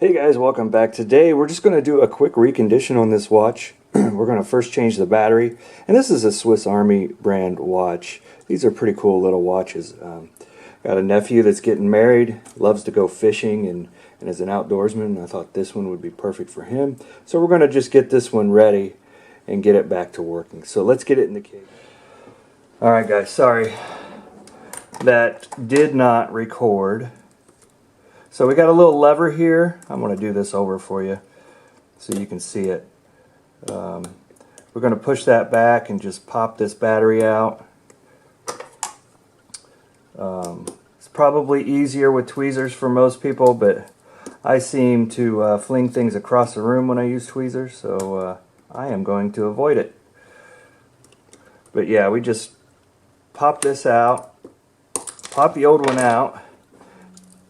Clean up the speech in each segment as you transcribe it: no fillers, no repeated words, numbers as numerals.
Hey guys, welcome back. Today we're just going to do a quick recondition on this watch. We're going to first change the battery, and this is a Swiss Army brand watch. These are pretty cool little watches. Got a nephew that's getting married, loves to go fishing and is an outdoorsman. I thought this one would be perfect for him. So we're going to just get this one ready and get it back to working. So let's get it in the case. Alright guys, sorry. That did not record. So we got a little lever here. I'm going to do this over for you so you can see it. We're going to push that back and just pop this battery out. It's probably easier with tweezers for most people, but I seem to fling things across the room when I use tweezers, so I am going to avoid it. But yeah, we just pop this out, pop the old one out.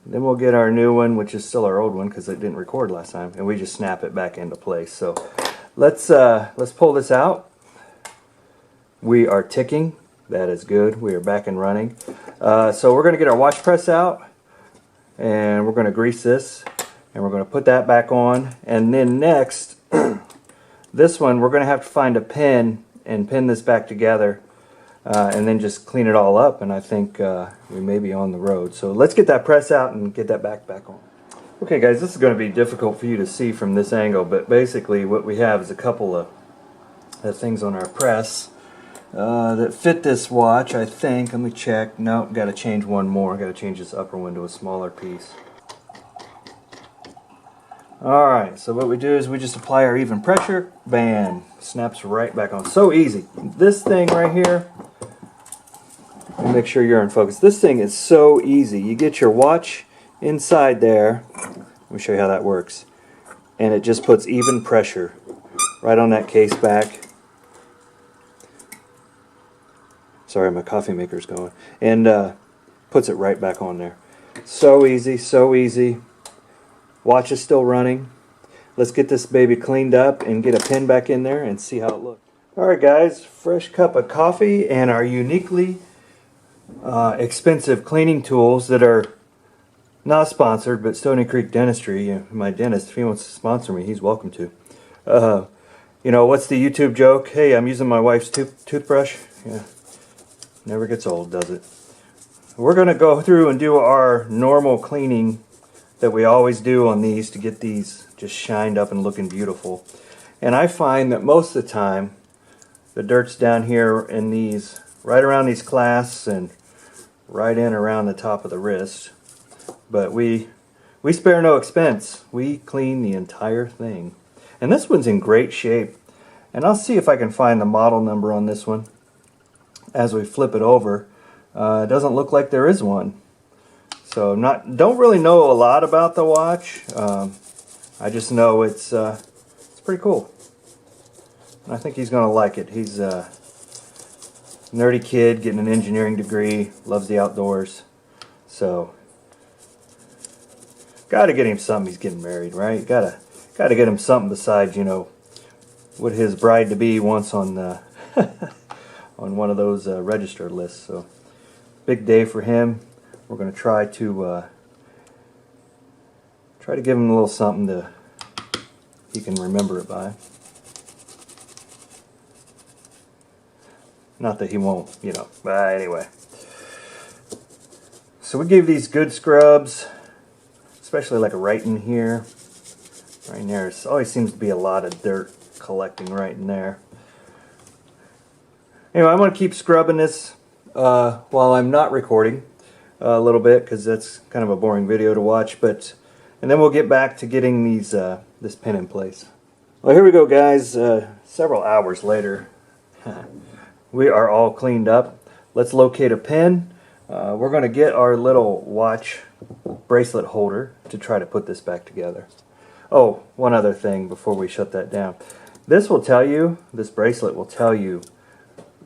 Then we'll get our new one, which is still our old one because it didn't record last time, and we just snap it back into place. So let's pull this out. We are ticking. That is good. We are back and running. So we're going to get our watch press out, and we're going to grease this, and we're going to put that back on. And then next, this one, we're going to have to find a pin and pin this back together. And then just clean it all up, and I think we may be on the road. So let's get that press out and get that back on. Okay guys, this is going to be difficult for you to see from this angle, but basically what we have is a couple of things on our press that fit this watch, I think. Let me check. No, got to change one more. Got to change this upper one to a smaller piece. Alright, so what we do is we just apply our even pressure. Bam! Snaps right back on. So easy. This thing right here, make sure you're in focus. This thing is so easy. You get your watch inside there. Let me show you how that works. And it just puts even pressure right on that case back. Sorry, my coffee maker's going. And puts it right back on there. So easy, so easy. Watch is still running. Let's get this baby cleaned up and get a pin back in there and see how it looks. Alright guys, fresh cup of coffee and our uniquely expensive cleaning tools that are not sponsored, but Stony Creek Dentistry, my dentist, if he wants to sponsor me, he's welcome to. You know, what's the YouTube joke? Hey, I'm using my wife's toothbrush. Yeah, never gets old, does it? We're going to go through and do our normal cleaning that we always do on these to get these just shined up and looking beautiful. And I find that most of the time the dirt's down here in these, right around these clasps and right in around the top of the wrist. But we spare no expense. We clean the entire thing. And this one's in great shape. And I'll see if I can find the model number on this one as we flip it over. It doesn't look like there is one. So don't really know a lot about the watch. I just know it's pretty cool. And I think he's going to like it. He's a nerdy kid getting an engineering degree, loves the outdoors. So got to get him something. He's getting married, right? Got to get him something besides, you know, what his bride-to-be wants on on one of those registered lists. So big day for him. We're going to try to give him a little something he can remember it by. Not that he won't, you know. But anyway. So we gave these good scrubs, especially like right in here. Right in there. There always seems to be a lot of dirt collecting right in there. Anyway, I'm going to keep scrubbing this while I'm not recording a little bit, because that's kind of a boring video to watch. And then we'll get back to getting these this pin in place. Well, here we go, guys. Several hours later, we are all cleaned up. Let's locate a pin. We're going to get our little watch bracelet holder to try to put this back together. Oh, one other thing before we shut that down. This bracelet will tell you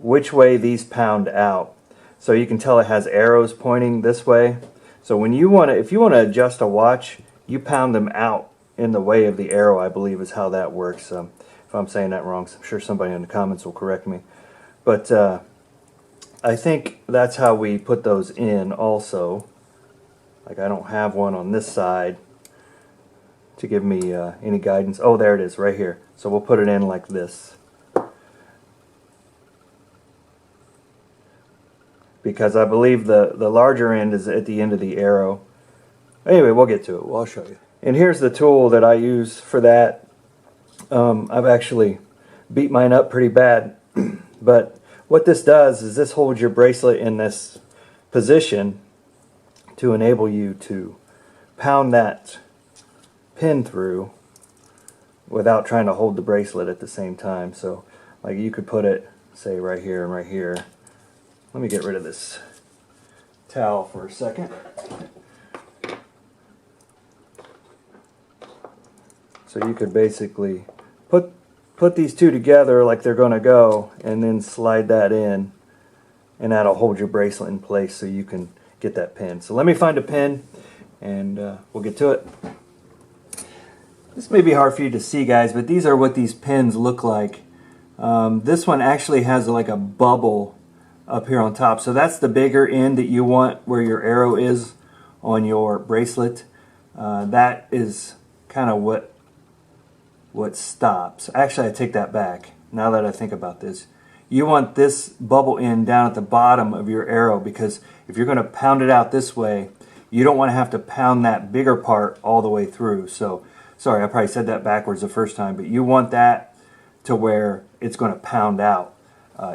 which way these pound out. So you can tell it has arrows pointing this way. So when if you want to adjust a watch, you pound them out in the way of the arrow, I believe is how that works. If I'm saying that wrong, I'm sure somebody in the comments will correct me. But I think that's how we put those in also. Like I don't have one on this side. to give me any guidance. Oh, there it is, right here. So we'll put it in like this. Because I believe the larger end is at the end of the arrow. Anyway, we'll get to it. Well, I'll show you. And here's the tool that I use for that. I've actually beat mine up pretty bad. But what this does is this holds your bracelet in this position to enable you to pound that pin through without trying to hold the bracelet at the same time. So like you could put it, say, right here and right here. Let me get rid of this towel for a second. So you could basically put these two together like they're going to go, and then slide that in, and that'll hold your bracelet in place so you can get that pin. So let me find a pin, and we'll get to it. This may be hard for you to see, guys, but these are what these pins look like. This one actually has like a bubble up here on top. So that's the bigger end that you want where your arrow is on your bracelet. That is kind of what stops. Actually, I take that back. Now that I think about this, you want this bubble end down at the bottom of your arrow, because if you're going to pound it out this way, you don't want to have to pound that bigger part all the way through. So, sorry, I probably said that backwards the first time, but you want that to where it's going to pound out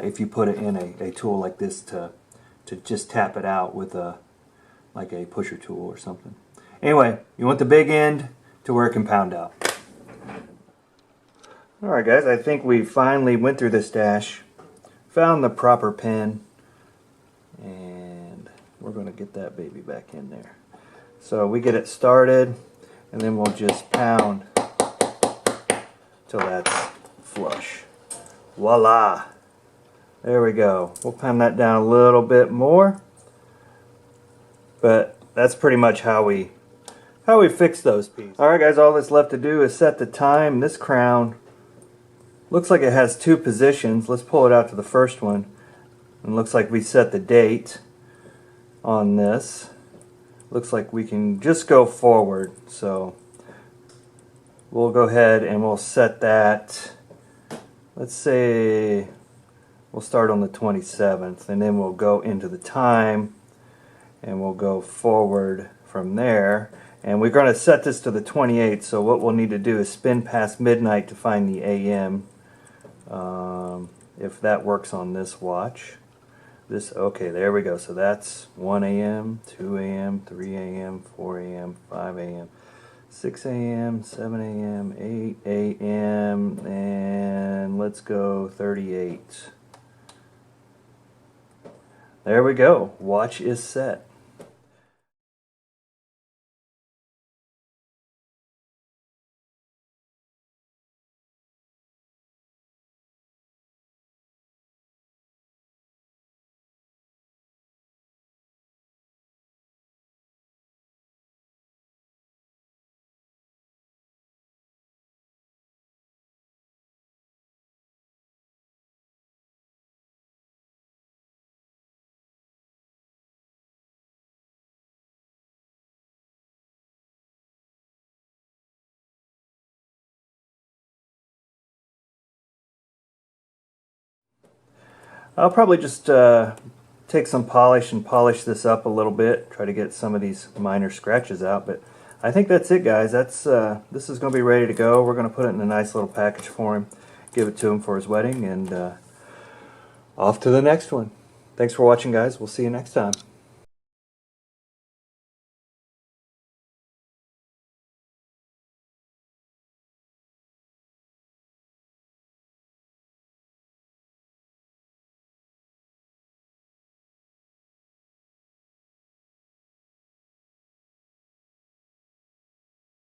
if you put it in a tool like this to just tap it out with like a pusher tool or something. Anyway, you want the big end to where it can pound out. Alright guys, I think we finally went through this stash, found the proper pin, and we're going to get that baby back in there. So we get it started, and then we'll just pound till that's flush. Voila! There we go. We'll pound that down a little bit more, but that's pretty much how we fix those pieces. Alright guys, all that's left to do is set the time. This crown looks like it has two positions. Let's pull it out to the first one. And looks like we set the date on this. Looks like we can just go forward. So we'll go ahead and we'll set that. Let's say we'll start on the 27th, and then we'll go into the time and we'll go forward from there. And we're going to set this to the 28th, so what we'll need to do is spin past midnight to find the AM. If that works on this watch. Okay, there we go. So that's 1 AM, 2 AM, 3 AM, 4 AM, 5 AM, 6 AM, 7 AM, 8 AM, and let's go 38. There we go. Watch is set. I'll probably just take some polish and polish this up a little bit, try to get some of these minor scratches out, but I think that's it, guys. This is going to be ready to go. We're going to put it in a nice little package for him, give it to him for his wedding, and off to the next one. Thanks for watching, guys. We'll see you next time.